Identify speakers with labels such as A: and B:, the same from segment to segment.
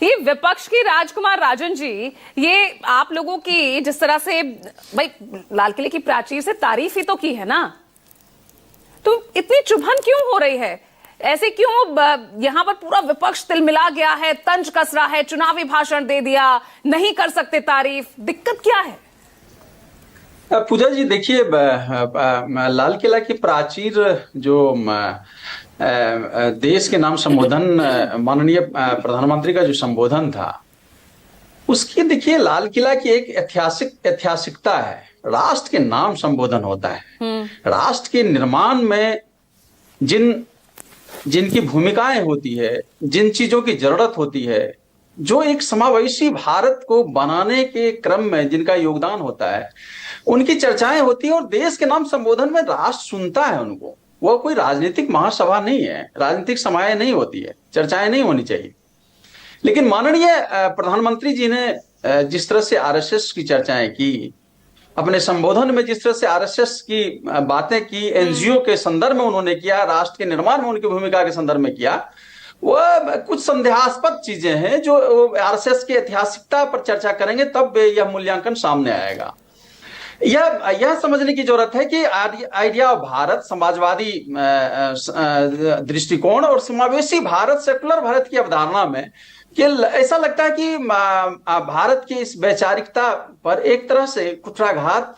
A: ये विपक्ष की राजकुमार राजन जी, ये आप लोगों की जिस तरह से भाई लाल किले की प्राचीर से तारीफ ही तो की है ना, तो इतनी चुभन क्यों हो रही है? ऐसे क्यों यहां पर पूरा विपक्ष तिलमिला गया है, तंज कस रहा है, चुनावी भाषण दे दिया, नहीं कर सकते तारीफ, दिक्कत क्या है?
B: पूजा जी देखिए, लाल किला की प्राचीर जो देश के नाम संबोधन, माननीय प्रधानमंत्री का जो संबोधन था, उसकी देखिए लाल किला की एक ऐतिहासिकता है। राष्ट्र के नाम संबोधन होता है। राष्ट्र के निर्माण में जिनकी भूमिकाएं होती है, जिन चीजों की जरूरत होती है, जो एक समावेशी भारत को बनाने के क्रम में जिनका योगदान होता है, उनकी चर्चाएं होती हैं। और देश के नाम संबोधन में राष्ट्र सुनता है उनको। वह कोई राजनीतिक महासभा नहीं है, राजनीतिक समाएं नहीं होती है, चर्चाएं नहीं होनी चाहिए। लेकिन माननीय प्रधानमंत्री जी ने जिस तरह से आरएसएस की चर्चाएं की, अपने संबोधन में जिस तरह से आरएसएस की बातें की, एनजीओ के संदर्भ में उन्होंने किया, राष्ट्र के निर्माण में उनकी भूमिका के संदर्भ में किया, वह कुछ संदेहास्पद चीजें हैं जो आरएसएस की ऐतिहासिकता पर चर्चा करेंगे तब यह मूल्यांकन सामने आएगा। यह समझने की जरूरत है कि आइडिया ऑफ भारत, समाजवादी दृष्टिकोण और समावेशी भारत, सेकुलर भारत की अवधारणा में कि ऐसा लगता है कि भारत की इस वैचारिकता पर एक तरह से कुठाराघात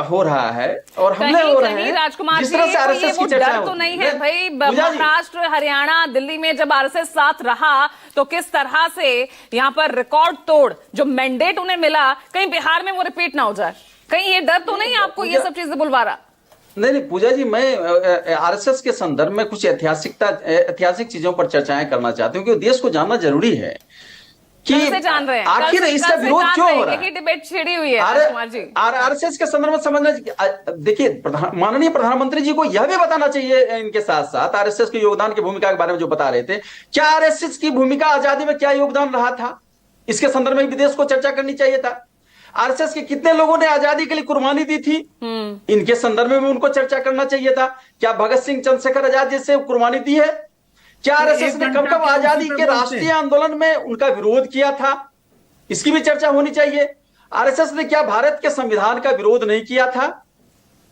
B: हो रहा है और हमले हो रहे हैं।
A: राजकुमार
B: जिस तरह से आरएसएस की चर्चा
A: डर तो नहीं है भाई, महाराष्ट्र, हरियाणा, दिल्ली में जब आरएसएस साथ रहा तो किस तरह से यहाँ पर रिकॉर्ड तोड़ जो मैंडेट उन्हें मिला, कहीं बिहार में वो रिपीट ना हो जाए? कहीं ये डर तो नहीं है आपको ये सब चीजें बुलवा रहा? नहीं
B: पूजा जी, मैं आरएसएस के संदर्भ में कुछ ऐतिहासिक चीजों पर चर्चाएं करना चाहती हूँ, क्योंकि देश को जानना जरूरी है कि
A: जान रहे हैं
B: आखिर इसका विरोध क्यों हो रहा है।
A: डिबेट छिड़ी हुई है राजकुमार जी।
B: आरएसएस के संदर्भ में समझना, देखिए माननीय प्रधानमंत्री जी को यह भी बताना चाहिए, इनके साथ साथ आरएसएस के योगदान की भूमिका के बारे में जो बता रहे थे, क्या आरएसएस की भूमिका आजादी में क्या योगदान रहा था, इसके संदर्भ में भी देश को चर्चा करनी चाहिए था। आरएसएस के कितने लोगों ने आजादी के लिए कुर्बानी दी थी, इनके संदर्भ में भी उनको चर्चा करना चाहिए था। क्या भगत सिंह, चंद्रशेखर आजाद जैसे कुर्बानी दी है? क्या आरएसएस ने कब कब आजादी के राष्ट्रीय आंदोलन में उनका विरोध किया था, इसकी भी चर्चा होनी चाहिए। आरएसएस ने क्या भारत के संविधान का विरोध नहीं किया था?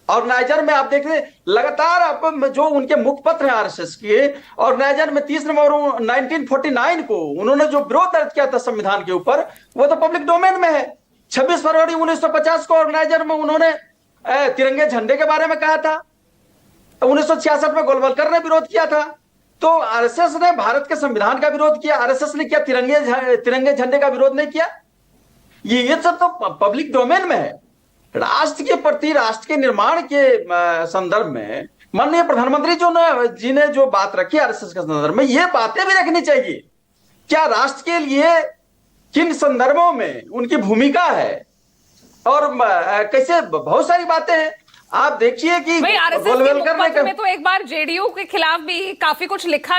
B: ऑर्गेनाइजर में आप देख रहे लगातार, आप जो उनके मुखपत्र हैं आरएसएस के, ऑर्गेनाइजर में 30 नवंबर 1949 को उन्होंने जो विरोध दर्ज किया था संविधान के ऊपर, वो तो पब्लिक डोमेन में है। 26 फरवरी 1950 को ऑर्गेनाइजर में उन्होंने तिरंगे झंडे के बारे में कहा था। 1966 में गोलवलकर ने विरोध किया था। तो आरएसएस ने भारत के संविधान का विरोध किया, आरएसएस ने क्या तिरंगे झंडे का विरोध नहीं किया? ये सब तो पब्लिक डोमेन में है। राष्ट्र के प्रति, राष्ट्र के निर्माण के संदर्भ में माननीय प्रधानमंत्री जी ने जो बात रखी आरएसएस के संदर्भ में, ये बातें भी रखनी चाहिए। क्या राष्ट्र के लिए किन संदर्भों में उनकी भूमिका है और कैसे, बहुत सारी बातें हैं। आप देखिए कि
A: गोलवलकर में तो एक बार जेडीयू के खिलाफ भी काफी कुछ लिखा